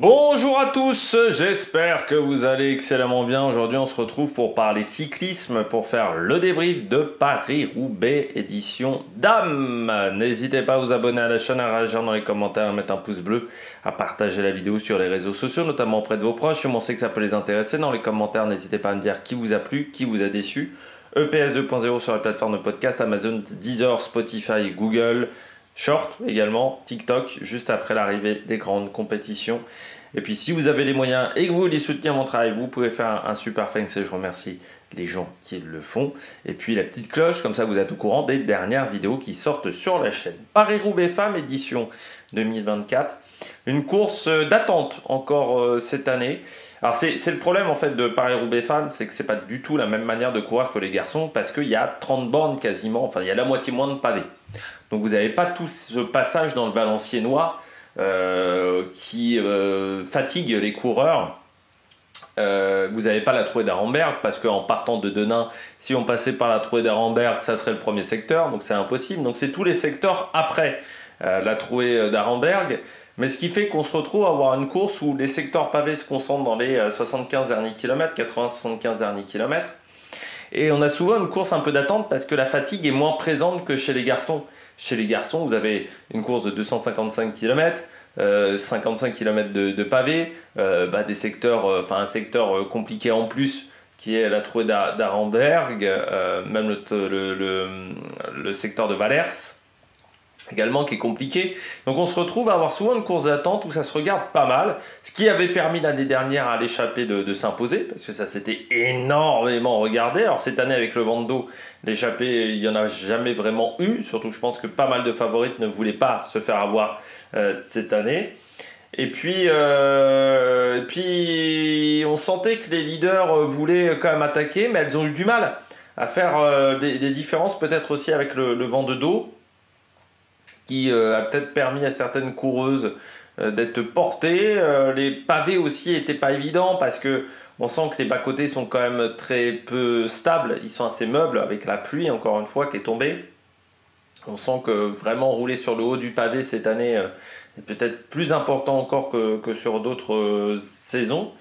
Bonjour à tous, j'espère que vous allez excellemment bien. Aujourd'hui on se retrouve pour parler cyclisme, pour faire le débrief de Paris-Roubaix édition Dames. N'hésitez pas à vous abonner à la chaîne, à réagir dans les commentaires, à mettre un pouce bleu, à partager la vidéo sur les réseaux sociaux, notamment auprès de vos proches. Si on sait que ça peut les intéresser, dans les commentaires n'hésitez pas à me dire qui vous a plu, qui vous a déçu. EPS 2.0 sur les plateformes de podcast, Amazon, Deezer, Spotify, Google, Short également, TikTok, juste après l'arrivée des grandes compétitions. Et puis si vous avez les moyens et que vous voulez soutenir mon travail, vous pouvez faire un super thanks et je remercie les gens qui le font. Et puis la petite cloche, comme ça vous êtes au courant des dernières vidéos qui sortent sur la chaîne. Paris-Roubaix Femmes édition 2024. Une course d'attente encore cette année. Alors c'est le problème en fait de Paris-Roubaix Femmes, c'est que c'est pas du tout la même manière de courir que les garçons parce qu'il y a 30 bornes quasiment, enfin il y a la moitié moins de pavés. Donc vous n'avez pas tout ce passage dans le Valenciennois qui fatigue les coureurs. Vous n'avez pas la Trouée d'Arenberg parce qu'en partant de Denain, si on passait par la Trouée d'Arenberg, ça serait le premier secteur, donc c'est impossible. Donc c'est tous les secteurs après la Trouée d'Arenberg. Mais ce qui fait qu'on se retrouve à avoir une course où les secteurs pavés se concentrent dans les 75 derniers kilomètres, 80-75 derniers kilomètres. Et on a souvent une course un peu d'attente parce que la fatigue est moins présente que chez les garçons. Chez les garçons, vous avez une course de 255 km, 55 km de pavés, des secteurs, un secteur compliqué en plus qui est la Trouée d'Arenberg, même le secteur de Vallers également qui est compliqué. Donc on se retrouve à avoir souvent une course d'attente où ça se regarde pas mal, ce qui avait permis l'année dernière à l'échappée de s'imposer, parce que ça s'était énormément regardé. Alors cette année avec le vent de dos, l'échappée, il n'y en a jamais vraiment eu, surtout que je pense que pas mal de favorites ne voulaient pas se faire avoir cette année. Et puis on sentait que les leaders voulaient quand même attaquer, mais elles ont eu du mal à faire des différences, peut-être aussi avec le vent de dos, qui a peut-être permis à certaines coureuses d'être portées. Les pavés aussi n'étaient pas évidents parce que on sent que les bas-côtés sont quand même très peu stables. Ils sont assez meubles avec la pluie, encore une fois, qui est tombée. On sent que vraiment rouler sur le haut du pavé cette année est peut-être plus important encore que sur d'autres saisons.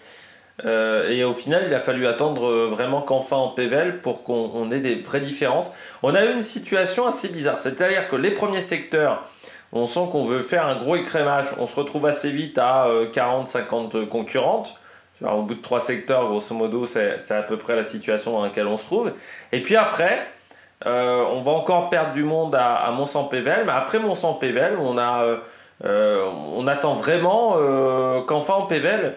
Et au final, il a fallu attendre vraiment qu'enfin en Pével pour qu'on ait des vraies différences. On a eu une situation assez bizarre, c'est-à-dire que les premiers secteurs, on sent qu'on veut faire un gros écrémage. On se retrouve assez vite à 40-50 concurrentes. Alors, au bout de 3 secteurs, grosso modo, c'est à peu près la situation dans laquelle on se trouve. Et puis après, on va encore perdre du monde à Mons-en-Pével. Mais après Mons-en-Pével, on attend vraiment qu'enfin en Pével,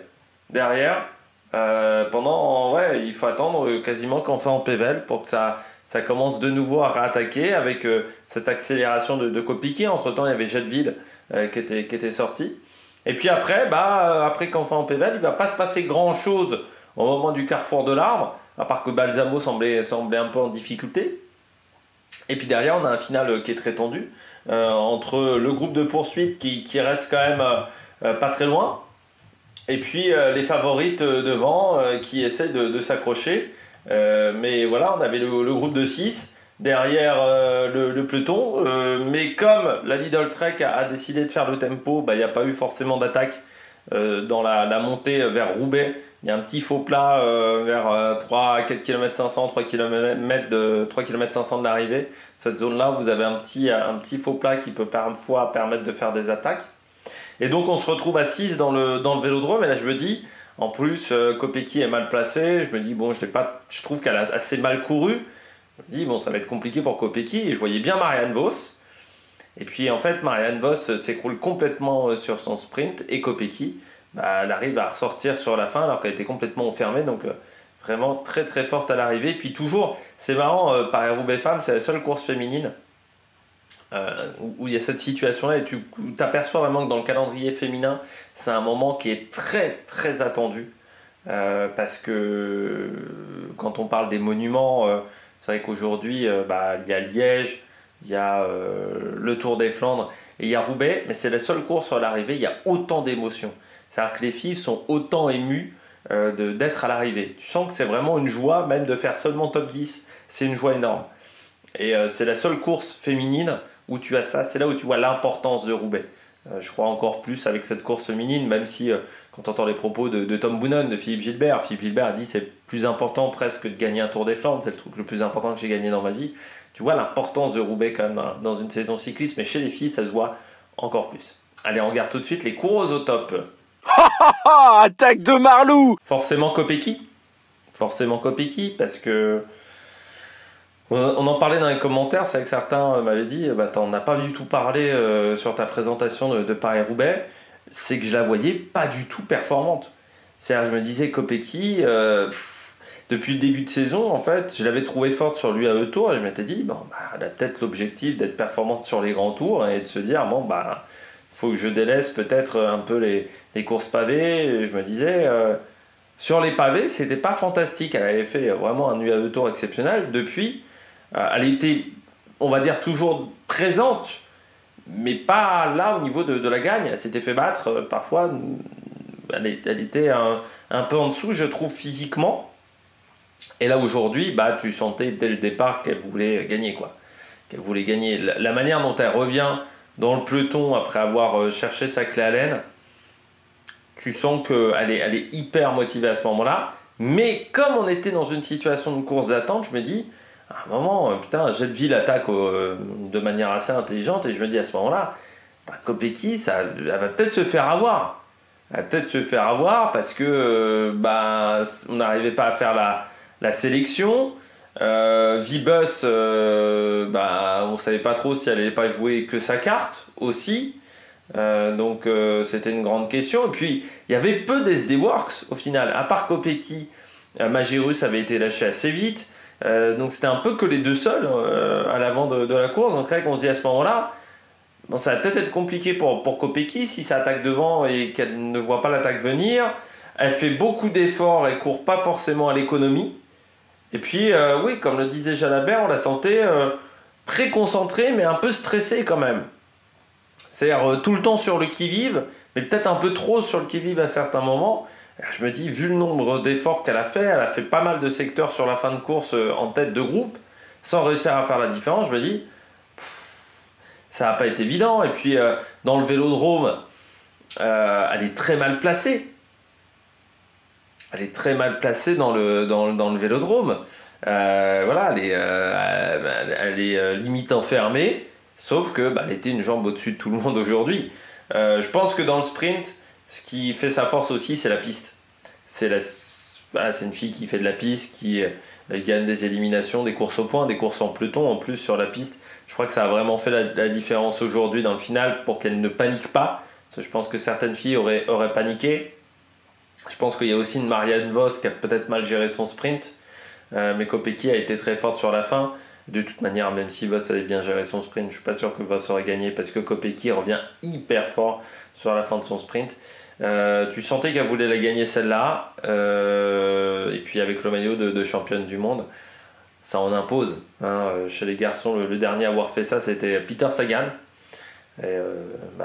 derrière, il faut attendre quasiment qu'enfin en Pével pour que ça commence de nouveau à réattaquer avec cette accélération de Kopecky. Entre temps, il y avait Jetteville qui était sorti. Et puis après, après qu'enfin en Pével, il ne va pas se passer grand chose au moment du carrefour de l'Arbre, à part que Balsamo semblait un peu en difficulté. Et puis derrière, on a un final qui est très tendu entre le groupe de poursuite qui reste quand même pas très loin. Et puis les favorites devant qui essaient de s'accrocher. Mais voilà, on avait le groupe de 6 derrière le peloton. Mais comme la Lidl Trek a décidé de faire le tempo, il n'y a pas eu forcément d'attaque dans la montée vers Roubaix. Il y a un petit faux plat vers 4 km 500, 3 km 500 de l'arrivée. Cette zone-là, vous avez un petit faux plat qui peut parfois permettre de faire des attaques. Et donc on se retrouve à 6 dans le vélodrome, et là je me dis, en plus Kopecky est mal placée, je me dis je trouve qu'elle a assez mal couru, je me dis ça va être compliqué pour Kopecky, et je voyais bien Marianne Vos, et puis en fait Marianne Vos s'écroule complètement sur son sprint, et Kopecky, elle arrive à ressortir sur la fin alors qu'elle était complètement enfermée, donc vraiment très très forte à l'arrivée. Et puis toujours, c'est marrant, Paris-Roubaix Femmes, c'est la seule course féminine où il y a cette situation-là, et tu t'aperçois vraiment que dans le calendrier féminin, c'est un moment qui est très très attendu, parce que quand on parle des monuments, c'est vrai qu'aujourd'hui, il y a Liège, il y a le Tour des Flandres, et il y a Roubaix, mais c'est la seule course sur l'arrivée, il y a autant d'émotions. C'est-à-dire que les filles sont autant émues d'être à l'arrivée. Tu sens que c'est vraiment une joie, même de faire seulement top 10, c'est une joie énorme. Et c'est la seule course féminine où tu as ça, c'est là où tu vois l'importance de Roubaix. Je crois encore plus avec cette course féminine, même si quand on entend les propos de Tom Boonen, de Philippe Gilbert a dit c'est plus important presque de gagner un Tour des Flandres, c'est le truc le plus important que j'ai gagné dans ma vie. Tu vois l'importance de Roubaix quand même dans une saison cycliste, mais chez les filles ça se voit encore plus. Allez, on regarde tout de suite les coureuses au top. Attaque de Marlou. Forcément Kopecky, parce que on en parlait dans les commentaires, c'est vrai que certains m'avaient dit t'en as pas du tout parlé sur ta présentation de Paris-Roubaix, c'est que je la voyais pas du tout performante. C'est-à-dire je me disais Kopecky, depuis le début de saison, en fait, je l'avais trouvée forte sur l'UAE Tour et je m'étais dit, elle a peut-être l'objectif d'être performante sur les grands tours et de se dire, faut que je délaisse peut-être un peu les courses pavées. Et je me disais, sur les pavés, c'était pas fantastique. Elle avait fait vraiment un UAE Tour exceptionnel. Depuis, elle était, on va dire, toujours présente, mais pas là au niveau de la gagne. Elle s'était fait battre parfois. Elle était un peu en dessous, je trouve, physiquement. Et là, aujourd'hui, tu sentais dès le départ qu'elle voulait gagner, quoi. Qu'elle voulait gagner. La manière dont elle revient dans le peloton après avoir cherché sa clé à laine, tu sens qu'elle est hyper motivée à ce moment-là. Mais comme on était dans une situation de course d'attente, je me dis, à un moment, Jettville attaque de manière assez intelligente et je me dis à ce moment-là, Kopecky, elle va peut-être se faire avoir. Elle va peut-être se faire avoir parce que on n'arrivait pas à faire la sélection. Vibus, on savait pas trop si elle allait pas jouer que sa carte aussi. Donc c'était une grande question. Et puis il y avait peu d'SD Works au final, à part Kopecky. Magirus avait été lâché assez vite. Donc c'était un peu que les deux seuls à l'avant de la course. Donc c'est vrai qu'on se dit à ce moment-là, ça va peut-être être compliqué pour Kopecky si ça attaque devant et qu'elle ne voit pas l'attaque venir. Elle fait beaucoup d'efforts et court pas forcément à l'économie. Et puis, oui, comme le disait Jalabert, on la sentait très concentrée, mais un peu stressée quand même. C'est-à-dire tout le temps sur le qui-vive, mais peut-être un peu trop sur le qui-vive à certains moments. Je me dis, vu le nombre d'efforts qu'elle a fait pas mal de secteurs sur la fin de course en tête de groupe, sans réussir à faire la différence. Je me dis, ça n'a pas été évident. Et puis, dans le vélodrome, elle est très mal placée. Elle est très mal placée dans le vélodrome. Elle est limite enfermée, sauf que elle était une jambe au-dessus de tout le monde aujourd'hui. Je pense que dans le sprint, ce qui fait sa force aussi, c'est la piste. C'est une fille qui fait de la piste, qui gagne des éliminations, des courses au point, des courses en peloton en plus sur la piste. Je crois que ça a vraiment fait la différence aujourd'hui dans le final pour qu'elle ne panique pas. Parce que je pense que certaines filles auraient paniqué. Je pense qu'il y a aussi une Marianne Vos qui a peut-être mal géré son sprint. Mais Kopecky a été très forte sur la fin. De toute manière, même si Vos avait bien géré son sprint, je ne suis pas sûr que Vos aurait gagné parce que Kopecky revient hyper fort sur la fin de son sprint. Tu sentais qu'elle voulait la gagner celle-là. Et puis avec le maillot de championne du monde, ça en impose. Chez les garçons, le dernier à avoir fait ça, c'était Peter Sagan. Et,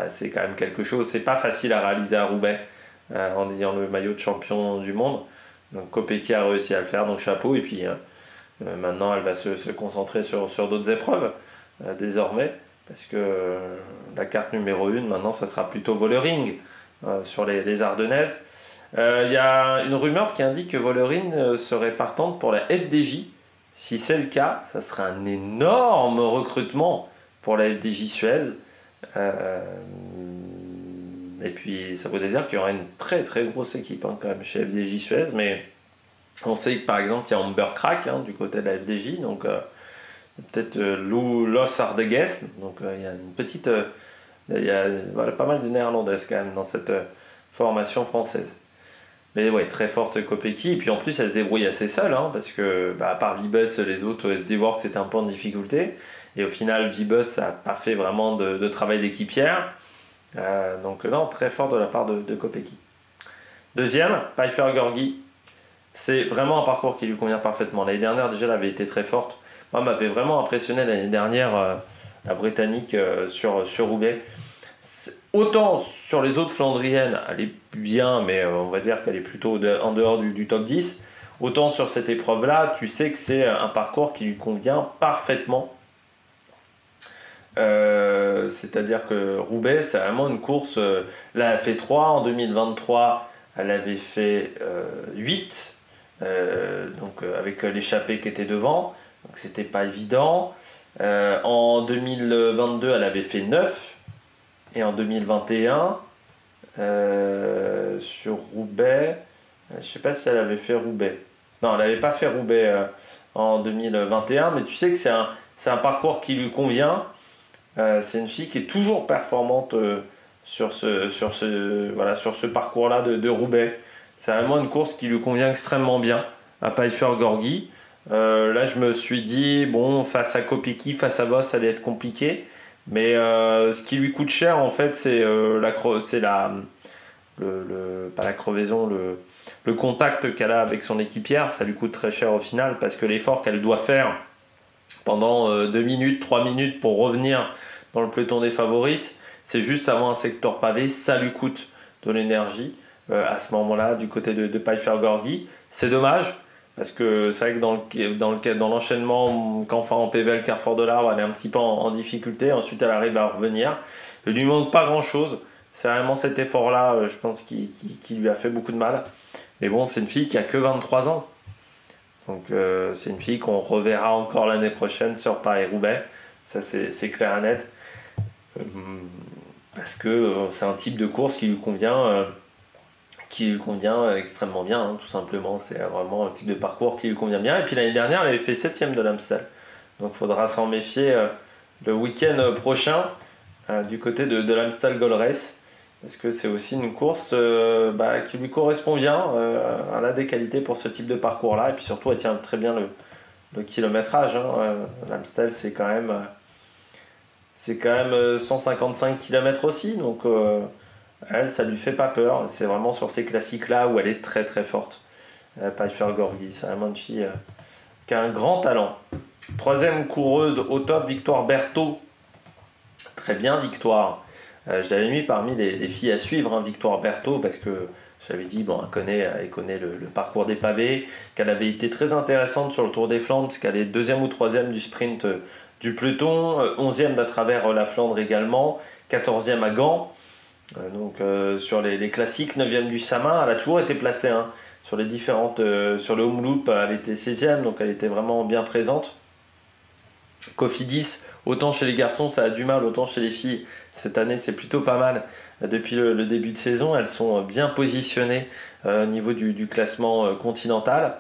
c'est quand même quelque chose. C'est pas facile à réaliser à Roubaix. En ayant le maillot de champion du monde. Donc Kopecky a réussi à le faire, donc chapeau. Et puis maintenant elle va se concentrer sur d'autres épreuves désormais, parce que la carte numéro 1 maintenant ça sera plutôt Vollering sur les Ardennaises. Il y a une rumeur qui indique que Vollering serait partante pour la FDJ. Si c'est le cas, ça serait un énorme recrutement pour la FDJ Suez. Et puis ça voudrait dire qu'il y aura une très très grosse équipe quand même chez FDJ Suez, mais on sait que par exemple il y a Amber Crack du côté de la FDJ, donc peut-être Los Ardègues, donc il y a une petite, il y a pas mal de néerlandaises quand même dans cette formation française. Mais ouais, très forte Kopecky, et puis en plus elle se débrouille assez seule, parce que à part Vibus, les autres SD Works étaient un peu en difficulté, et au final Vibus n'a pas fait vraiment de travail d'équipière. Donc non, très fort de la part de Kopecky. Deuxième, Pfeiffer Gorgi. C'est vraiment un parcours qui lui convient parfaitement. L'année dernière déjà elle avait été très forte. Moi, m'avait vraiment impressionné l'année dernière la Britannique sur Roubaix. Autant sur les autres Flandriennes elle est bien, mais on va dire qu'elle est plutôt en dehors du top 10. Autant sur cette épreuve là tu sais que c'est un parcours qui lui convient parfaitement. C'est-à-dire que Roubaix, c'est vraiment une course. Là, elle a fait 3 en 2023, elle avait fait 8, avec l'échappée qui était devant, donc c'était pas évident. En 2022, elle avait fait 9, et en 2021, sur Roubaix, je sais pas si elle avait fait Roubaix. Non, elle n'avait pas fait Roubaix en 2021, mais tu sais que c'est un parcours qui lui convient. C'est une fille qui est toujours performante sur ce parcours-là de Roubaix. C'est vraiment une course qui lui convient extrêmement bien à Pfeiffer-Gorgy. Là, je me suis dit, bon, face à Kopecky, face à Voss, ça allait être compliqué. Mais ce qui lui coûte cher, en fait, c'est pas la crevaison, le contact qu'elle a avec son équipière. Ça lui coûte très cher au final parce que l'effort qu'elle doit faire pendant 2 minutes, 3 minutes pour revenir dans le peloton des favorites, c'est juste avant un secteur pavé, ça lui coûte de l'énergie à ce moment-là du côté de Pfeiffer-Gorgy. C'est dommage parce que c'est vrai que dans l'enchaînement, quand enfin en PV, le Carrefour de l'Arbre, elle est un petit peu en difficulté, ensuite elle arrive à revenir. Il lui manque pas grand-chose, c'est vraiment cet effort-là, je pense, qui lui a fait beaucoup de mal. Mais bon, c'est une fille qui a que 23 ans. Donc c'est une fille qu'on reverra encore l'année prochaine sur Paris-Roubaix. Ça c'est clair et net. Parce que c'est un type de course qui lui convient extrêmement bien, hein, tout simplement. C'est vraiment un type de parcours qui lui convient bien. Et puis l'année dernière, elle avait fait 7ème de l'Amstel. Donc il faudra s'en méfier le week-end prochain du côté de l'Amstel Gold Race. Parce que c'est aussi une course qui lui correspond bien. Elle a des qualités pour ce type de parcours-là. Et puis surtout, elle tient très bien le kilométrage. L'Amstel, c'est quand même 155 km aussi. Donc, elle, ça lui fait pas peur. C'est vraiment sur ces classiques-là où elle est très très forte. Pfeiffer-Gorgy, c'est vraiment une fille qui a un grand talent. 3e coureuse au top, Victoire Berthaud. Très bien, Victoire. Je l'avais mis parmi les filles à suivre, hein, Victoire Berthaud, parce que j'avais dit, bon, elle connaît le parcours des pavés, qu'elle avait été très intéressante sur le Tour des Flandres, parce qu'elle est 2e ou 3e du sprint du peloton, 11e d'à travers la Flandre également, 14e à Gand. Sur les classiques, 9e du Samin, elle a toujours été placée sur les différentes. Sur le home loop, elle était 16e, donc elle était vraiment bien présente. Cofidis, autant chez les garçons ça a du mal, autant chez les filles cette année c'est plutôt pas mal. Depuis le début de saison, elles sont bien positionnées au niveau du classement continental.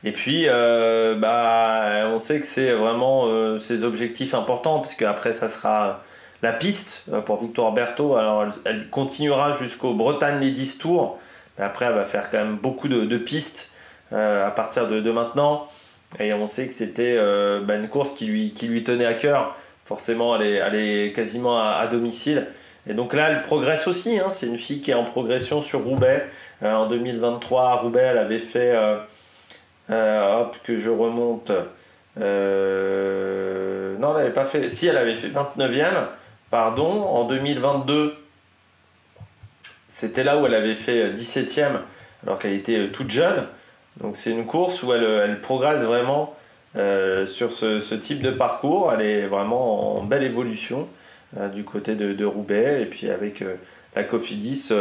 Et puis on sait que c'est vraiment ses objectifs importants, puisque après ça sera la piste pour Victoire Berthaud. Alors elle continuera jusqu'au Bretagne les 10 tours, mais après elle va faire quand même beaucoup de pistes à partir de maintenant. Et on sait que c'était une course qui lui tenait à cœur. Forcément, elle est quasiment à domicile. Et donc là, elle progresse aussi. C'est une fille qui est en progression sur Roubaix. En 2023, à Roubaix, elle avait fait... que je remonte... non, elle n'avait pas fait... Si, elle avait fait 29e. Pardon. En 2022, c'était là où elle avait fait 17e, alors qu'elle était toute jeune. Donc c'est une course où elle progresse vraiment sur ce type de parcours. Elle est vraiment en belle évolution du côté de Roubaix. Et puis avec la Cofidis,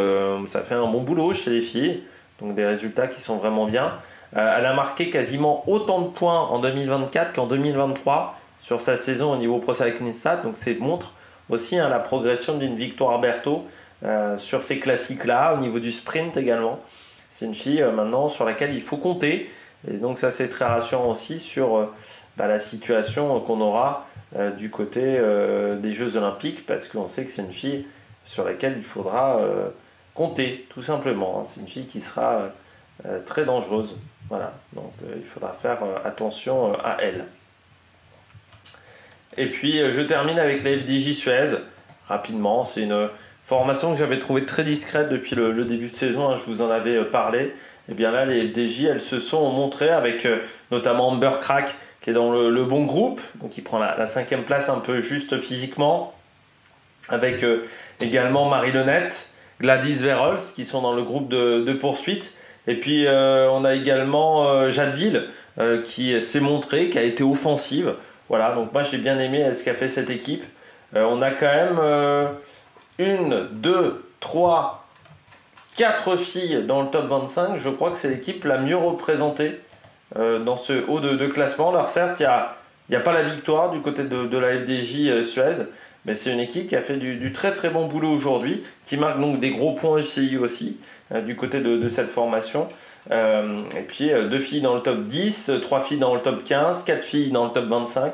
ça fait un bon boulot chez les filles. Donc des résultats qui sont vraiment bien. Elle a marqué quasiment autant de points en 2024 qu'en 2023 sur sa saison au niveau Pro Cycling Stats. Donc ça montre aussi la progression d'une Victoire Berthaud sur ces classiques-là, au niveau du sprint également. C'est une fille maintenant sur laquelle il faut compter. Et donc ça c'est très rassurant aussi sur la situation qu'on aura du côté des Jeux Olympiques, parce qu'on sait que c'est une fille sur laquelle il faudra compter, tout simplement. C'est une fille qui sera très dangereuse. Voilà, donc il faudra faire attention à elle. Et puis je termine avec la FDJ Suez, rapidement. C'est une formation que j'avais trouvée très discrète depuis le début de saison, je vous en avais parlé. Et bien là, les FDJ, elles se sont montrées avec notamment Amber Crack, qui est dans le bon groupe, donc qui prend la 5e place un peu juste physiquement, avec également Marie Lenette, Gladys Verholz, qui sont dans le groupe de poursuite. Et puis on a également Jadeville, qui s'est montrée, qui a été offensive. Voilà, donc moi j'ai bien aimé ce qu'a fait cette équipe. On a quand même 1, 2, 3, 4 filles dans le top 25. Je crois que c'est l'équipe la mieux représentée dans ce haut de classement. Alors certes, il n'y a pas la victoire du côté de la FDJ Suez, mais c'est une équipe qui a fait du très très bon boulot aujourd'hui, qui marque donc des gros points aussi du côté de cette formation. Et puis 2 filles dans le top 10, 3 filles dans le top 15, 4 filles dans le top 25,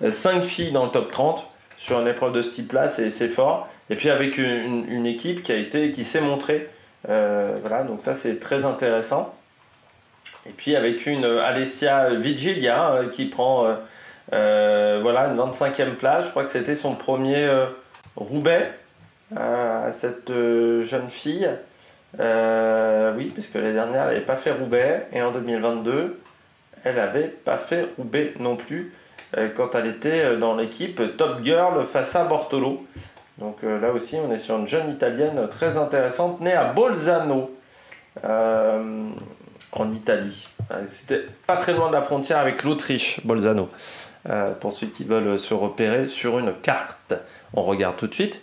5 filles dans le top 30 sur une épreuve de ce type-là, c'est fort. Et puis avec une équipe qui s'est montrée, voilà, donc ça c'est très intéressant. Et puis avec une Alessia Vigilia qui prend voilà, une 25e place. Je crois que c'était son premier Roubaix à cette jeune fille. Oui, parce que l'année dernière, elle n'avait pas fait Roubaix. Et en 2022, elle n'avait pas fait Roubaix non plus quand elle était dans l'équipe Top Girl face à Bortolo. Donc là aussi, on est sur une jeune italienne très intéressante, née à Bolzano, en Italie. C'était pas très loin de la frontière avec l'Autriche, Bolzano. Pour ceux qui veulent se repérer sur une carte. On regarde tout de suite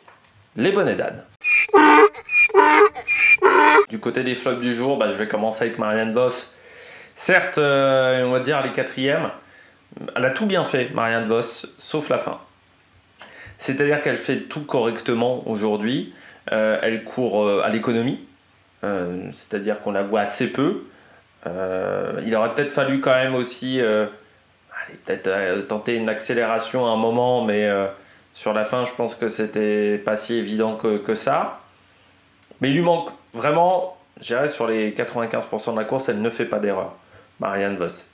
les bonnets d'âne. Du côté des flops du jour, je vais commencer avec Marianne Vos. Certes, on va dire les 4e. Elle a tout bien fait, Marianne Vos, sauf la fin. C'est-à-dire qu'elle fait tout correctement aujourd'hui. Elle court à l'économie. C'est-à-dire qu'on la voit assez peu. Il aurait peut-être fallu quand même aussi peut-être tenter une accélération à un moment, mais sur la fin, je pense que c'était pas si évident que ça. Mais il lui manque vraiment, je dirais, sur les 95% de la course, elle ne fait pas d'erreur, Marianne Vos.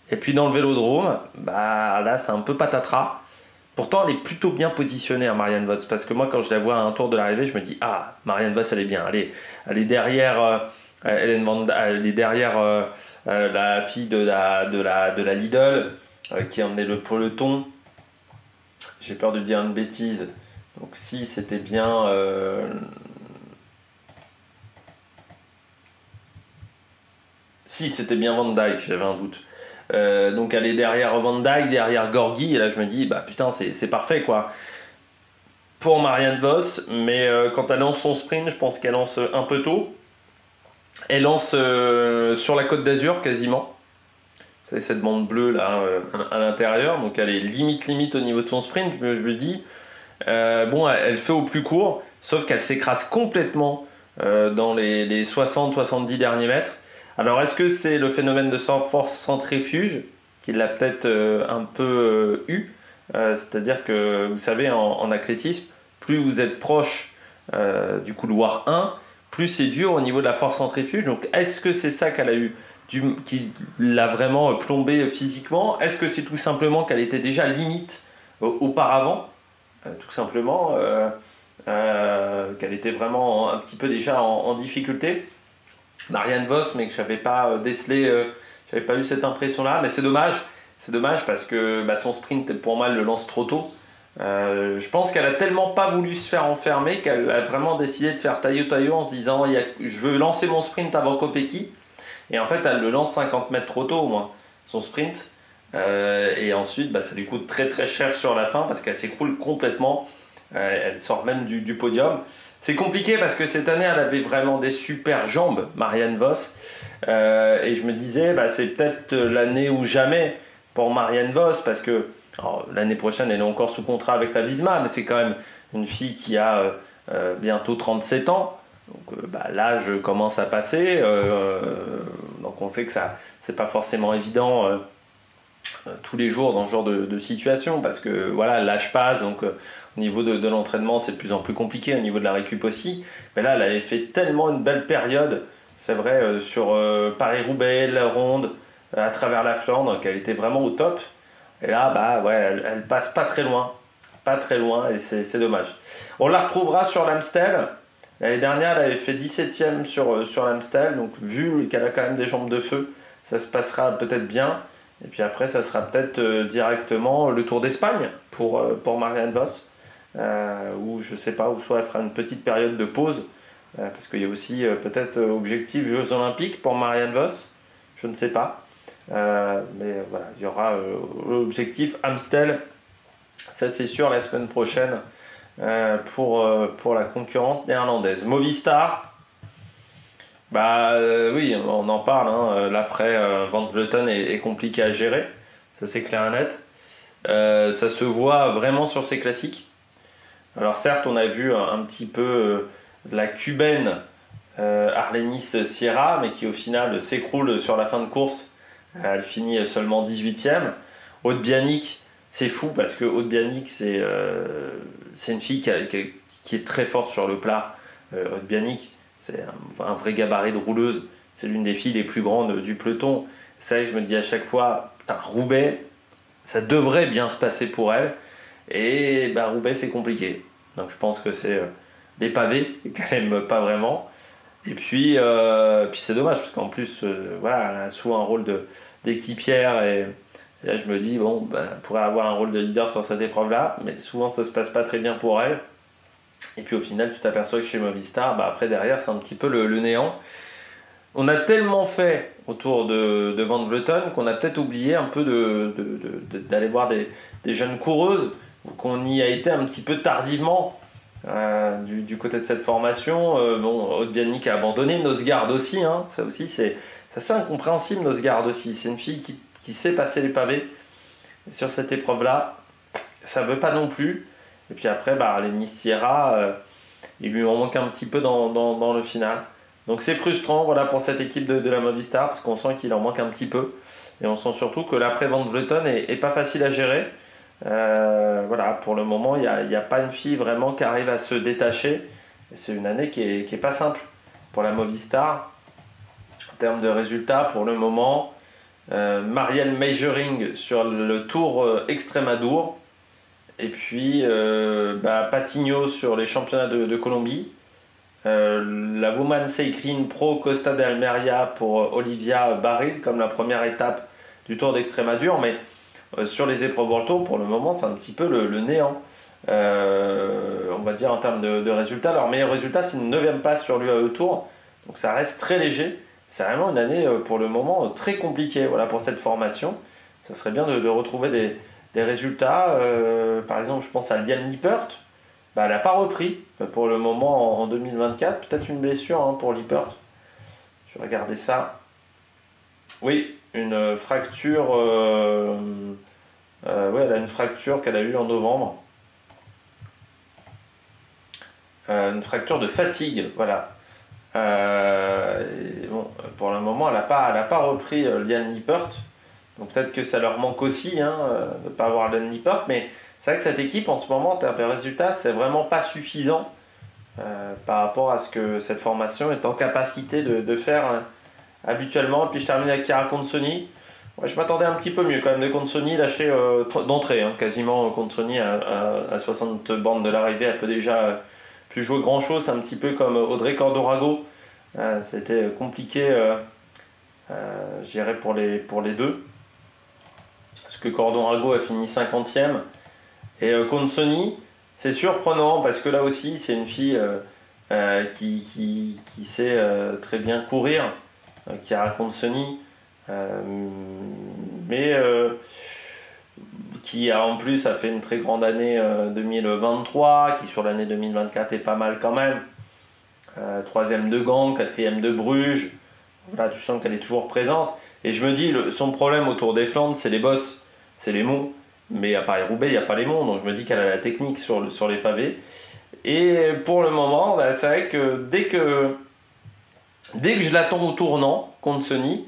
Et puis dans le vélodrome, là, c'est un peu patatras. Pourtant, elle est plutôt bien positionnée, Marianne Vos, parce que moi, quand je la vois à un tour de l'arrivée, je me dis, Marianne Vos, elle est bien. Elle est derrière elle est derrière la fille de la Lidl qui a emmené le peloton. J'ai peur de dire une bêtise. Donc si c'était bien... Si c'était bien Van Dijk, j'avais un doute. Donc elle est derrière Van Dijk, derrière Gorgui, et là je me dis, putain, c'est parfait quoi. Pour Marianne Vos, mais quand elle lance son sprint, je pense qu'elle lance un peu tôt. Elle lance sur la Côte d'Azur quasiment. Vous savez, cette bande bleue là à l'intérieur, donc elle est limite au niveau de son sprint. Je me dis, elle fait au plus court, sauf qu'elle s'écrase complètement dans les 60-70 derniers mètres. Alors est-ce que c'est le phénomène de force centrifuge qui l'a peut-être un peu eu, c'est-à-dire que vous savez en athlétisme, plus vous êtes proche du couloir 1, plus c'est dur au niveau de la force centrifuge. Donc est-ce que c'est ça qu'elle a eu qui l'a vraiment plombée physiquement? Est-ce que c'est tout simplement qu'elle était déjà limite auparavant, tout simplement qu'elle était vraiment un petit peu déjà en difficulté? Marianne Vos, mais que je n'avais pas décelé, j'avais pas eu cette impression-là, mais c'est dommage parce que son sprint, pour moi, elle le lance trop tôt. Je pense qu'elle a tellement pas voulu se faire enfermer qu'elle a vraiment décidé de faire taillot en se disant je veux lancer mon sprint avant Kopecky, et en fait elle le lance 50 mètres trop tôt au moins, son sprint, et ensuite ça lui coûte très très cher sur la fin parce qu'elle s'écroule complètement, elle sort même du podium. C'est compliqué parce que cette année elle avait vraiment des super jambes, Marianne Vos, et je me disais c'est peut-être l'année ou jamais pour Marianne Vos, parce que l'année prochaine elle est encore sous contrat avec la Visma, mais c'est quand même une fille qui a bientôt 37 ans, donc l'âge commence à passer, donc on sait que ça c'est pas forcément évident tous les jours dans ce genre de situation, parce que l'âge passe, donc au niveau de l'entraînement c'est de plus en plus compliqué, au niveau de la récup aussi, mais là elle avait fait tellement une belle période, c'est vrai, sur Paris-Roubaix, la Ronde, à travers la Flandre, qu'elle était vraiment au top. Et là, elle passe pas très loin, et c'est dommage. On la retrouvera sur l'Amstel. L'année dernière, elle avait fait 17e sur l'Amstel, donc vu qu'elle a quand même des jambes de feu, ça se passera peut-être bien. Et puis après, ça sera peut-être directement le Tour d'Espagne pour Marianne Vos, où je sais pas, ou soit elle fera une petite période de pause, parce qu'il y a aussi peut-être objectif Jeux Olympiques pour Marianne Vos, je ne sais pas. Mais il y aura l'objectif Amstel Ça c'est sûr la semaine prochaine pour la concurrente néerlandaise. Movistar, oui, on en parle. Hein. L'après Van Vleuten est compliqué à gérer, ça c'est clair et net. Ça se voit vraiment sur ces classiques. Alors certes, on a vu un petit peu de la cubaine Arlenis Sierra, mais qui au final s'écroule sur la fin de course. Elle finit seulement 18e. Aude Bianic, c'est fou parce que Aude Bianic, c'est une fille qui est très forte sur le plat. Aude Bianic, c'est un vrai gabarit de rouleuse. C'est l'une des filles les plus grandes du peloton. C'est vrai que je me dis à chaque fois, Roubaix, ça devrait bien se passer pour elle. Et Roubaix, c'est compliqué. Donc je pense que c'est les pavés qu'elle n'aime pas vraiment. Et puis c'est dommage parce qu'en plus, elle a souvent un rôle d'équipière. Et là, je me dis, elle pourrait avoir un rôle de leader sur cette épreuve-là. Mais souvent, ça ne se passe pas très bien pour elle. Et puis au final, tu t'aperçois que chez Movistar, après derrière, c'est un petit peu le néant. On a tellement fait autour de Van Vleuten qu'on a peut-être oublié un peu d'aller voir des jeunes coureuses, qu'on y a été un petit peu tardivement du côté de cette formation. Aude Bianic a abandonné, Nosgard aussi, hein, ça aussi c'est assez incompréhensible. Nosgard aussi, c'est une fille qui sait passer les pavés. Et sur cette épreuve-là, ça ne veut pas non plus. Et puis après, Arlenis Sierra, il lui en manque un petit peu dans le final. Donc c'est frustrant pour cette équipe de la Movistar parce qu'on sent qu'il en manque un petit peu. Et on sent surtout que l'après Van Vleuten est pas facile à gérer. Pour le moment, il n'y a pas une fille vraiment qui arrive à se détacher. Et c'est une année qui est pas simple pour la Movistar. En termes de résultats, pour le moment, Marielle Meijering sur le Tour Extremadure. Et puis Patiño sur les championnats de Colombie. La Women's Cycling Pro Costa de Almeria pour Olivia Barril comme la première étape du Tour d'Extremadure, mais sur les épreuves World Tour pour le moment c'est un petit peu le néant, on va dire en termes de résultats. Leur meilleur résultat c'est une 9e place sur l'UAE Tour, donc ça reste très léger. C'est vraiment une année pour le moment très compliquée pour cette formation. Ça serait bien de retrouver des résultats, par exemple je pense à Liane Lippert. Elle n'a pas repris pour le moment en 2024. Peut-être une blessure pour Lippert. Je vais regarder ça. Oui, une fracture. Elle a une fracture qu'elle a eue en novembre. Une fracture de fatigue, voilà. Pour le moment, elle n'a pas repris Liane Lippert. Donc peut-être que ça leur manque aussi de ne pas avoir Liane Lippert, mais c'est vrai que cette équipe en ce moment, en termes de résultats, c'est vraiment pas suffisant par rapport à ce que cette formation est en capacité de faire habituellement. Et puis je termine avec Chiara Consoni. Je m'attendais un petit peu mieux quand même de Consoni, lâché d'entrée, quasiment Consoni à 60 bornes de l'arrivée. Elle peut déjà plus jouer grand chose, c'est un petit peu comme Audrey Cordorago. C'était compliqué, je dirais, pour les deux. Parce que Cordorago a fini 50e. Et Consoni, c'est surprenant parce que là aussi, c'est une fille qui sait très bien courir, Chiara Consoni, mais qui en plus a fait une très grande année 2023, qui sur l'année 2024 est pas mal quand même. 3e de Gand, 4e de Bruges. Tu sens qu'elle est toujours présente. Et je me dis, son problème autour des Flandres, c'est les bosses, c'est les monts. Mais à Paris-Roubaix, il n'y a pas les monts, donc je me dis qu'elle a la technique sur les pavés. Et pour le moment, c'est vrai que dès que je l'attends au tournant, Consoni,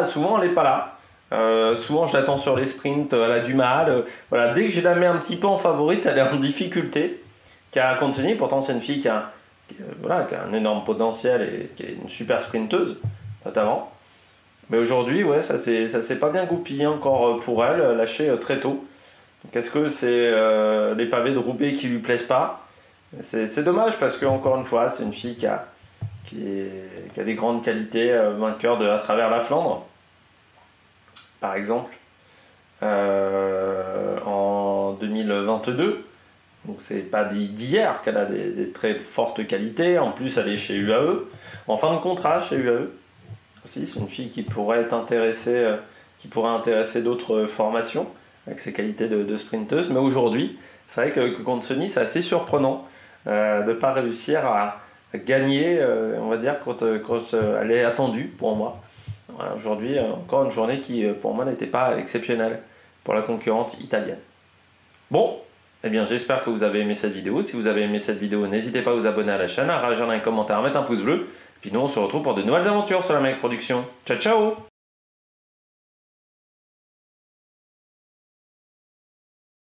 souvent elle n'est pas là. Souvent je l'attends sur les sprints, elle a du mal. Dès que je la mets un petit peu en favorite, elle est en difficulté. Car Consoni, pourtant c'est une fille qui a un énorme potentiel et qui est une super sprinteuse, notamment. Mais aujourd'hui, ça s'est pas bien goupillé encore pour elle, lâché très tôt. Donc est-ce que c'est les pavés de Roubaix qui lui plaisent pas? C'est dommage parce que encore une fois, c'est une fille qui a des grandes qualités, vainqueur à travers la Flandre, par exemple, en 2022. Donc c'est pas d'hier qu'elle a des très fortes qualités. En plus, elle est chez UAE, en fin de contrat chez UAE. C'est une fille qui pourrait être intéressée, qui pourrait intéresser d'autres formations. avec ses qualités de sprinteuse. Mais aujourd'hui, c'est vrai que contre Sony, c'est assez surprenant de ne pas réussir à gagner, on va dire, quand elle est attendue pour moi. Voilà, aujourd'hui, encore une journée qui, pour moi, n'était pas exceptionnelle pour la concurrente italienne. Bon, eh bien, j'espère que vous avez aimé cette vidéo. Si vous avez aimé cette vidéo, n'hésitez pas à vous abonner à la chaîne, à réagir dans les commentaires, à mettre un pouce bleu. Puis nous, on se retrouve pour de nouvelles aventures sur la Mec Production. Ciao, ciao!